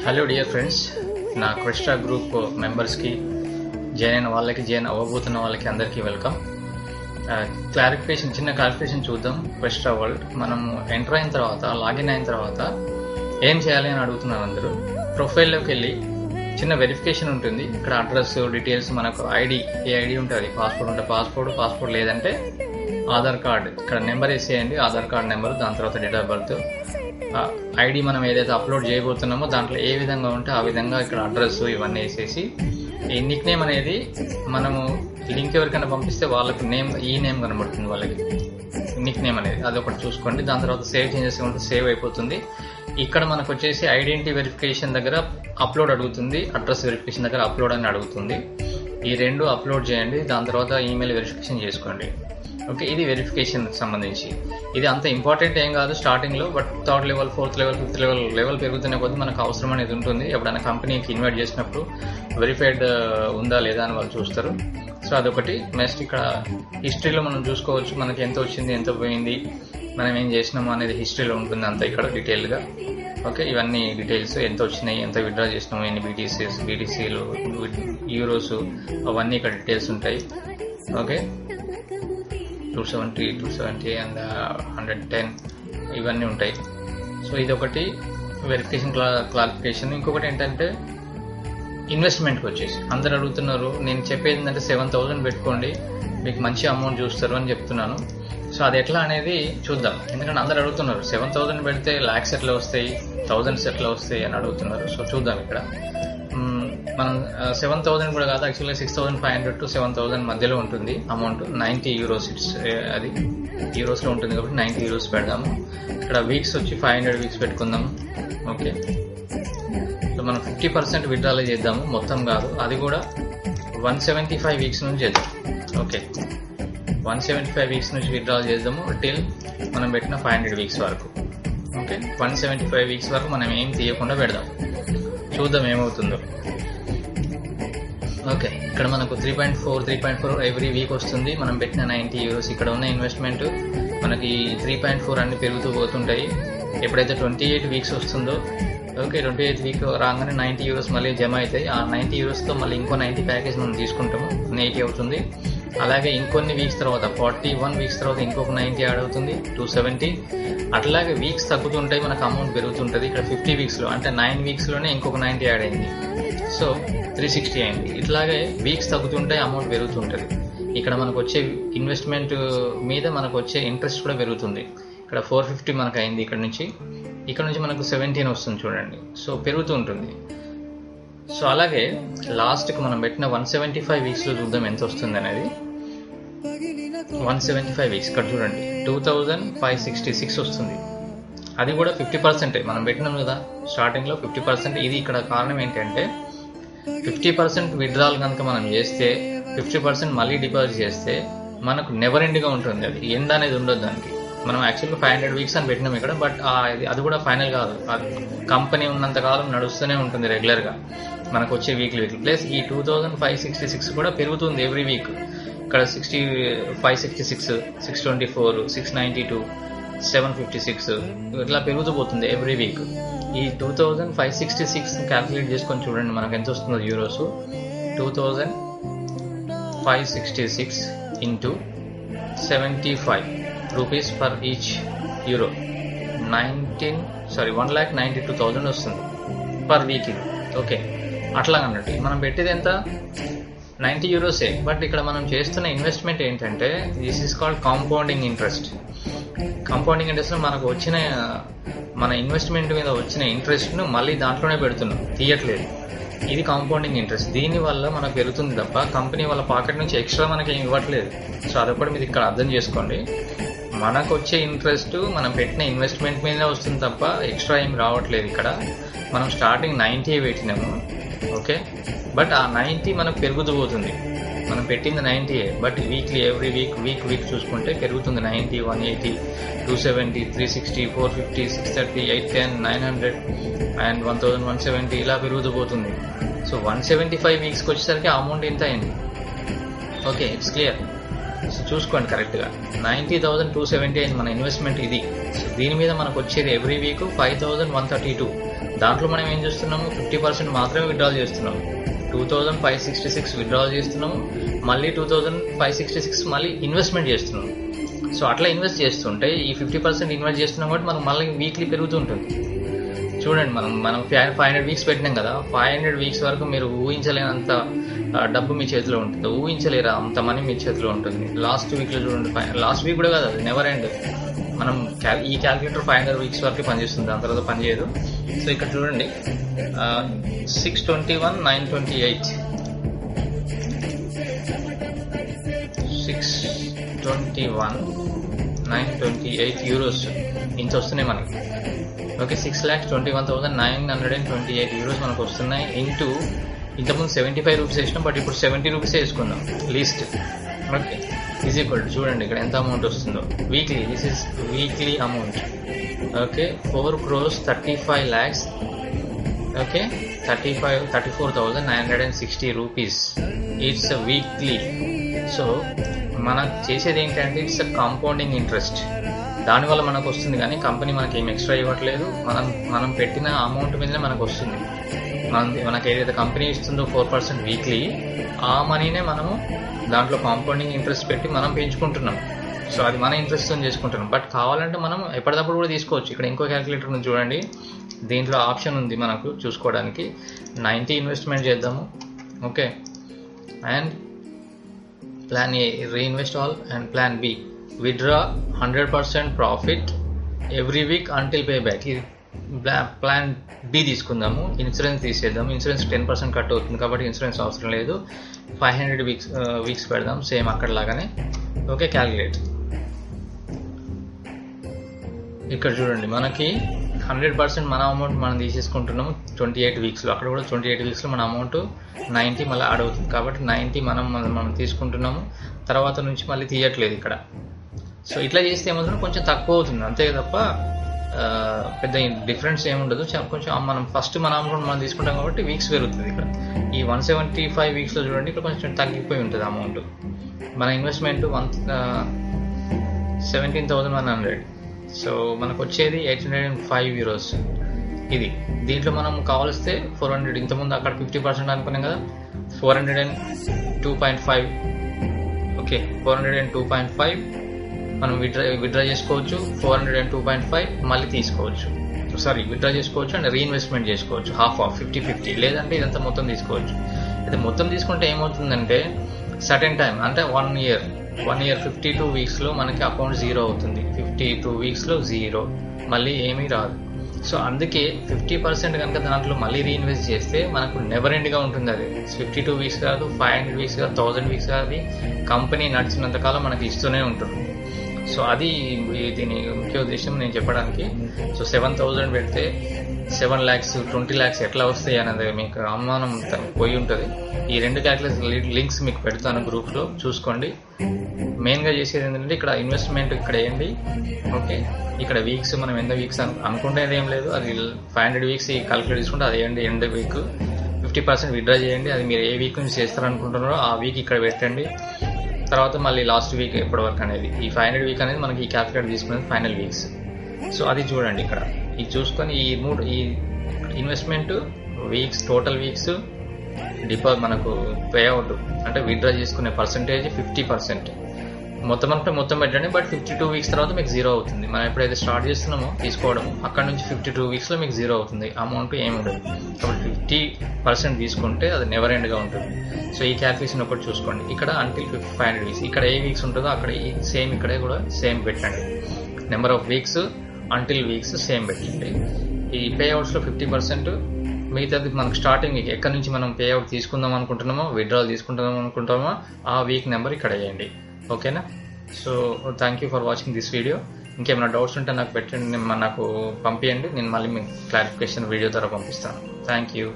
Hello dear friends, నా Crysta group మెంబర్స్కి join అయిన వాళ్ళకి, జాయిన్ అవ్వబోతున్న వాళ్ళకి అందరికీ వెల్కమ్. చిన్న క్లారిఫికేషన్ చూద్దాం. క్రిస్టా వరల్డ్ మనము ఎంటర్ అయిన తర్వాత, లాగిన్ అయిన తర్వాత ఏం చేయాలి అని అడుగుతున్నారు అందరూ. ప్రొఫైల్లోకి వెళ్ళి చిన్న వెరిఫికేషన్ ఉంటుంది. ఇక్కడ అడ్రస్ డీటెయిల్స్, మనకు ఐడి, ఏ ఐడి ఉంటుంది, పాస్పోర్ట్ ఉంటే పాస్పోర్ట్ లేదంటే ఆధార్ కార్డ్. ఇక్కడ నెంబర్ వేసేయండి, ఆధార్ కార్డ్ నెంబర్, దాని తర్వాత డేట్ ఆఫ్ బర్త్, ఐడి మనం ఏదైతే అప్లోడ్ చేయబోతున్నామో దాంట్లో ఏ విధంగా ఉంటే ఆ విధంగా ఇక్కడ అడ్రస్ ఇవన్నీ వేసేసి, ఈ నిక్ నేమ్ అనేది మనము లింక్ ఎవరికైనా పంపిస్తే వాళ్ళకి ఈ నేమ్ కనబడుతుంది, వాళ్ళకి నిక్ నేమ్ అనేది, అది ఒకటి చూసుకోండి. దాని తర్వాత సేవ్ చేంజెస్ ఉంటే సేవ్ అయిపోతుంది. ఇక్కడ మనకు వచ్చేసి ఐడెంటిటీ వెరిఫికేషన్ దగ్గర అప్లోడ్ అడుగుతుంది, అడ్రస్ వెరిఫికేషన్ దగ్గర అప్లోడ్ అని అడుగుతుంది. ఈ రెండు అప్లోడ్ చేయండి. దాని తర్వాత ఈమెయిల్ వెరిఫికేషన్ చేసుకోండి. ఓకే, ఇది వెరిఫికేషన్ సంబంధించి. ఇది అంత ఇంపార్టెంట్ ఏం కాదు స్టార్టింగ్లో, but third level, fourth level, fifth level పెరుగుతున్న కొద్దీ మనకు అవసరం అనేది ఉంటుంది. ఎప్పుడైనా కంపెనీకి ఇన్వైట్ చేసినప్పుడు వెరిఫైడ్ ఉందా లేదా అని వాళ్ళు చూస్తారు. సో అదొకటి. నెక్స్ట్ ఇక్కడ హిస్టరీలో మనం చూసుకోవచ్చు, మనకి ఎంత వచ్చింది, ఎంత పోయింది, మనం ఏం చేసినాము అనేది హిస్టరీలో ఉంటుంది అంతా ఇక్కడ డీటెయిల్గా. ఓకే, ఇవన్నీ డీటెయిల్స్, ఎంత వచ్చినాయి, ఎంత విత్డ్రా చేసినాము, ఎన్ని బీటీసీలు, యూరోస్, అవన్నీ ఇక్కడ డీటెయిల్స్ ఉంటాయి. ఓకే, 270 అండ్ 110 ఇవన్నీ ఉంటాయి. సో ఇదొకటి వెరిఫికేషన్, క్లారిఫికేషన్. ఇంకొకటి ఏంటంటే ఇన్వెస్ట్మెంట్కి వచ్చేసి అందరు అడుగుతున్నారు. నేను చెప్పేది ఏంటంటే 7,000 పెట్టుకోండి, మీకు మంచి అమౌంట్ చూస్తారు అని చెప్తున్నాను. సో అది ఎట్లా అనేది చూద్దాం. ఎందుకంటే అందరు అడుగుతున్నారు 7,000 పెడితే లాక్స్ ఎట్లా వస్తాయి, థౌజండ్స్ ఎట్లా వస్తాయి అని అడుగుతున్నారు. సో చూద్దాం. ఇక్కడ మనం 7,000 కూడా కాదు, యాక్చువల్గా 6,500 to 7,000 మధ్యలో ఉంటుంది అమౌంట్. 90 యూరోస్, అది యూరోస్లో ఉంటుంది కాబట్టి 90 యూరోస్ పెడదాము. ఇక్కడ వీక్స్ వచ్చి 500 వీక్స్ పెట్టుకుందాము. ఓకే, సో మనం 50% విత్డ్రాల్ చేద్దాము, మొత్తం కాదు. అది కూడా 175 వీక్స్ నుంచి చేద్దాం. ఓకే, 175 వీక్స్ నుంచి విత్డ్రాల్ చేద్దాము టిల్ మనం పెట్టిన 500 వీక్స్ వరకు. ఓకే, 175 వీక్స్ వరకు మనం ఏం తీయకుండా పెడదాం, చూద్దాం ఏమవుతుందో. ఓకే, ఇక్కడ మనకు 3.4 ఎవ్రీ వీక్ వస్తుంది. మనం పెట్టిన 90 యూరోస్. ఇక్కడ ఉన్న ఇన్వెస్ట్మెంట్ మనకి 3.4 అన్ని పెరుగుతూ పోతుంటాయి. ఎప్పుడైతే 28 వీక్స్ వస్తుందో, ఓకే, 28 వీక్ రాగానే 90 యూరోస్ మళ్ళీ జమ అవుతాయి. ఆ 90 యూరోస్తో మళ్ళీ ఇంకో 90 ప్యాకేజ్ మనం తీసుకుంటాము, 80 అవుతుంది. అలాగే ఇంకొన్ని వీక్స్ తర్వాత 41 వీక్స్ తర్వాత ఇంకొక 90 యాడ్ అవుతుంది, 270. అట్లాగే వీక్స్ తగ్గుతుంటాయి, మనకు అమౌంట్ పెరుగుతుంటుంది. ఇక్కడ 50 వీక్స్లో అంటే 9 వీక్స్లోనే ఇంకొక 90 యాడ్ అయింది, సో 360 అయింది. ఇట్లాగే వీక్స్ తగ్గుతుంటాయి, అమౌంట్ పెరుగుతుంటుంది. ఇక్కడ మనకు వచ్చే ఇన్వెస్ట్మెంట్ మీద మనకు వచ్చే ఇంట్రెస్ట్ కూడా పెరుగుతుంది. ఇక్కడ 450 మనకు అయింది ఇక్కడ నుంచి మనకు 17 వస్తుంది చూడండి. సో పెరుగుతూ ఉంటుంది. సో అలాగే లాస్ట్కి మనం పెట్టిన 175 వీక్స్లో చూద్దాం ఎంత వస్తుంది అనేది. 175 వీక్స్ ఇక్కడ చూడండి 2,566 వస్తుంది. అది కూడా 50%. మనం పెట్టినాం కదా స్టార్టింగ్లో 50%. ఇది ఇక్కడ కారణం ఏంటంటే 50% విత్డ్రాల్ కనుక మనం చేస్తే, 50% మళ్ళీ డిపాజిట్ చేస్తే మనకు నెవర్ ఎండ్గా ఉంటుంది. అది ఎండ్ అనేది ఉండదు దానికి. మనం యాక్చువల్గా 500 వీక్స్ అని పెట్టినాం ఇక్కడ, బట్ అది కూడా ఫైనల్ కాదు. అది కంపెనీ ఉన్నంతకాలం నడుస్తూనే ఉంటుంది రెగ్యులర్గా మనకు వచ్చే వీక్లీ. ప్లస్ ఈ 2,566 కూడా పెరుగుతుంది ఎవ్రీ వీక్. ఇక్కడ 566, 624, 692, 756 ఇట్లా పెరుగుతూ పోతుంది ఎవ్రీ వీక్. ఈ 2,566 క్యాల్కులేట్ చేసుకొని చూడండి మనకు ఎంత వస్తుందో euros. 2,566 into 75 rupees per each euro, 1,92,000 వస్తుంది పర్ వీక్ ఇది. ఓకే, అట్లా అన్నట్టు మనం పెట్టేది ఎంత, 90 యూరోసే. బట్ ఇక్కడ మనం చేస్తున్న ఇన్వెస్ట్మెంట్ ఏంటంటే this is called compounding interest. Compounding ఇంట్రెస్ట్లో మనకు వచ్చిన మన ఇన్వెస్ట్మెంట్ మీద వచ్చిన ఇంట్రెస్ట్ను మళ్ళీ దాంట్లోనే పెడుతున్నాం, తీయట్లేదు. ఇది కాంపౌండింగ్ ఇంట్రెస్ట్. దీనివల్ల మనకు పెరుగుతుంది తప్ప కంపెనీ వాళ్ళ పాకెట్ నుంచి ఎక్స్ట్రా మనకి ఏమి ఇవ్వట్లేదు. సో అదొకటి మీరు ఇక్కడ అర్థం చేసుకోండి. మనకు వచ్చే ఇంట్రెస్ట్ మనం పెట్టిన ఇన్వెస్ట్మెంట్ మీదనే వస్తుంది తప్ప ఎక్స్ట్రా ఏమి రావట్లేదు. ఇక్కడ మనం స్టార్టింగ్ 90 పెట్టినాము. ఓకే, బట్ ఆ 90 మనకు పెరుగుతూ పోతుంది. మనం పెట్టింది 90, బట్ వీక్లీ ఎవ్రీ వీక్ చూసుకుంటే పెరుగుతుంది. 90, 180, 270, 360, 450, 630, 810, 900 అండ్ 1,170 ఇలా పెరుగుతూ పోతుంది. సో 175 వీక్స్కి వచ్చేసరికి అమౌంట్ ఇంత అయింది. Okay, it's clear. సో చూసుకోండి కరెక్ట్గా 90,270 అయింది మన ఇన్వెస్ట్మెంట్ ఇది. సో దీని మీద మనకు వచ్చేది ఎవ్రీ వీక్ 5,132. దాంట్లో మనం ఏం చేస్తున్నాము, 50% మాత్రమే విత్డ్రాల్ చేస్తున్నాము. 2,566 విత్డ్రాల్ చేస్తున్నాము, మళ్ళీ 2,566 మళ్ళీ ఇన్వెస్ట్మెంట్ చేస్తున్నాము. సో అట్లా ఇన్వెస్ట్ చేస్తుంటే ఈ 50% ఇన్వెస్ట్ చేస్తున్నాం కాబట్టి మనకు మళ్ళీ వీక్లీ పెరుగుతూ ఉంటుంది. చూడండి, మనం 500 వీక్స్ పెట్టినాం కదా, 500 వీక్స్ వరకు మీరు ఊహించలేనంత డబ్బు మీ చేతిలో ఉంటుంది. ఊహించలేరా అంత మనీ మీ చేతిలో ఉంటుంది. లాస్ట్ వీక్లో చూడండి, లాస్ట్ వీక్ కూడా కాదు, అది నెవర్ ఎండ్. మనం ఈ క్యాల్కులేటర్ 500 వీక్స్ వరకు పనిచేస్తుంది, దాని తర్వాత పనిచేయదు. సో ఇక్కడ చూడండి 621 928 621 928 యూరోస్ ఇంత వస్తున్నాయి మనకి. ఓకే, 6,21,928 యూరోస్ మనకు వస్తున్నాయి. ఇంతకుముందు 75 రూపీస్ వేసినాం, బట్ ఇప్పుడు 70 రూపీస్ వేసుకుందాం least. Okay, is equal to చూడండి ఇక్కడ ఎంత అమౌంట్ వస్తుందో weekly. This is weekly amount. Okay, 4,35 lakhs. Okay, 34,960 rupees. It's a weekly. So మనం చేసేది ఏంటంటే ఇట్స్ అ కాంపౌండింగ్ ఇంట్రెస్ట్. దానివల్ల మనకు వస్తుంది, కానీ కంపెనీ మనకి ఏం ఎక్స్ట్రా ఇవ్వట్లేదు. మనం పెట్టిన అమౌంట్ మీదనే మనకు వస్తుంది. మనకి ఏదైతే కంపెనీ ఇస్తుందో 4% వీక్లీ, ఆ మనీనే మనము దాంట్లో కాంపౌండింగ్ ఇంట్రెస్ట్ పెట్టి మనం పెంచుకుంటున్నాం. సో అది మన ఇంట్రెస్ట్తో చేసుకుంటున్నాం. బట్ కావాలంటే మనం ఎప్పటికప్పుడు కూడా తీసుకోవచ్చు. ఇక్కడ ఇంకో క్యాలిక్యులేటర్ ఉంది చూడండి, దీంట్లో ఆప్షన్ ఉంది మనకు చూసుకోవడానికి. 90 ఇన్వెస్ట్మెంట్ చేద్దాము. Okay, and plan A reinvest all, and plan B withdraw 100% profit every week until pay back. ఇది ప్లాన్ బి తీసుకుందాము. ఇన్సూరెన్స్ తీసేద్దాం. ఇన్సూరెన్స్ 10% కట్ అవుతుంది కాబట్టి ఇన్సూరెన్స్ అవసరం లేదు. 500 వీక్స్ పెడదాం సేమ్ అక్కడ లాగానే. Okay, calculate. ఇక్కడ చూడండి మనకి 100% మన అమౌంట్ మనం తీసేసుకుంటున్నాము 28 వీక్స్లో. అక్కడ కూడా 28 వీక్స్లో మన అమౌంట్ 90 మళ్ళీ యాడ్ అవుతుంది కాబట్టి 90 మనం తీసుకుంటున్నాము. తర్వాత నుంచి మళ్ళీ తీయట్లేదు ఇక్కడ. సో ఇట్లా చేస్తే ఏమవుతుంది, కొంచెం తక్కువ అవుతుంది అంతే తప్ప పెద్ద డిఫరెన్స్ ఏముండదు. కొంచెం మనం ఫస్ట్ మన అమౌంట్ మనం తీసుకుంటాం కాబట్టి వీక్స్ పెరుగుతుంది. ఇక్కడ ఈ 175 వీక్స్లో చూడండి, ఇక్కడ కొంచెం తగ్గిపోయి ఉంటుంది అమౌంట్. మన ఇన్వెస్ట్మెంట్ 17,100. సో మనకు వచ్చేది 805 యూరోస్ ఇది. దీంట్లో మనం కావాల్స్తే 400, ఇంతకుముందు అక్కడ 50% అనుకున్నాం కదా, 402.5. ఓకే, 402.5 మనం విత్డ్రా చేసుకోవచ్చు. 402.5 మళ్ళీ తీసుకోవచ్చు. సారీ, విత్డ్రా చేసుకోవచ్చు అండ్ రీఇన్వెస్ట్మెంట్ చేసుకోవచ్చు. హాఫ్ 50-50, లేదంటే ఇదంతా మొత్తం తీసుకోవచ్చు. అయితే మొత్తం తీసుకుంటే ఏమవుతుందంటే సర్టెన్ టైం అంటే 1 ఇయర్ 52 వీక్స్లో మనకి అకౌంట్ జీరో అవుతుంది. 52 వీక్స్లో జీరో, మళ్ళీ ఏమీ రాదు. సో అందుకే 50% కనుక దాంట్లో మళ్ళీ రీఇన్వెస్ట్ చేస్తే మనకు నెవర్ ఎండ్గా ఉంటుంది. అది 52 వీక్స్ కాదు, 500 వీక్స్ కాదు, 1000 వీక్స్ కాదు, కంపెనీ నడిచినంతకాలం మనకి ఇస్తూనే ఉంటుంది. సో అది దీని ముఖ్య ఉద్దేశం నేను చెప్పడానికి. సో 7,000 పెడితే 7 lakhs 20 lakhs ఎట్లా వస్తాయి అనేది మీకు అనుమానం పోయి ఉంటుంది. ఈ 2 క్యాల్కులేషన్ లింక్స్ మీకు పెడతాను గ్రూప్లో, చూసుకోండి. మెయిన్గా చేసేది ఏంటంటే ఇక్కడ ఇన్వెస్ట్మెంట్ ఇక్కడ వేయండి. ఓకే, ఇక్కడ వీక్స్ మనం ఎంత వీక్స్ అనుకుంటేది ఏం లేదు, అది 500 వీక్స్ క్యాల్కులేట్ చేసుకుంటే అది వేయండి. ఎండ్ వీక్ 50% విత్డ్రా చేయండి. అది మీరు ఏ వీక్ నుంచి చేస్తారనుకుంటున్నారో ఆ వీక్ ఇక్కడ పెట్టండి. తర్వాత మళ్ళీ లాస్ట్ వీక్ ఎప్పటి వరకు అనేది ఈ 500 వీక్ అనేది మనకి ఈ క్యాల్కులేట్ తీసుకునేది ఫైనల్ వీక్స్. సో అది చూడండి ఇక్కడ, ఇది చూసుకొని ఈ ఇన్వెస్ట్మెంట్ వీక్స్, టోటల్ వీక్స్, మనకు పే అవుట్ అంటే విత్డ్రా చేసుకునే పర్సంటేజ్ 50%. మొత్తం పెట్టండి. బట్ 52 వీక్స్ తర్వాత మీకు జీరో అవుతుంది. మనం ఎప్పుడైతే స్టార్ట్ చేస్తున్నామో తీసుకోవడం, అక్కడ నుంచి 52 వీక్స్లో మీకు జీరో అవుతుంది. అమౌంట్ ఏమి ఉండదు. కాబట్టి 50% తీసుకుంటే అది నెవర్ ఎండ్గా ఉంటుంది. సో ఈ క్యాల్కులేషన్ ఒకటి చూసుకోండి. ఇక్కడ అంటిల్ 500 వీక్స్, ఇక్కడ ఏ వీక్స్ ఉంటుందో అక్కడ సేమ్ ఇక్కడే కూడా సేమ్ పెట్టండి. Number of weeks until weeks same పెట్టండి. ఈ పే అవుట్స్లో 50%, మిగతాది మనకు స్టార్టింగ్ వీక్ ఎక్కడి నుంచి మనం పే అవుట్ తీసుకుందాం అనుకుంటున్నామో, విత్డ్రాల్ తీసుకుంటాం అనుకుంటామో ఆ వీక్ నెంబర్ ఇక్కడ వేయండి. ఓకేనా? So thank you for watching this video. ఇంకేమైనా డౌట్స్ ఉంటే నాకు పెట్టండి, నాకు పంపించండి. నేను మళ్ళీ మీకు క్లారిఫికేషన్ వీడియో ద్వారా పంపిస్తాను. Thank you.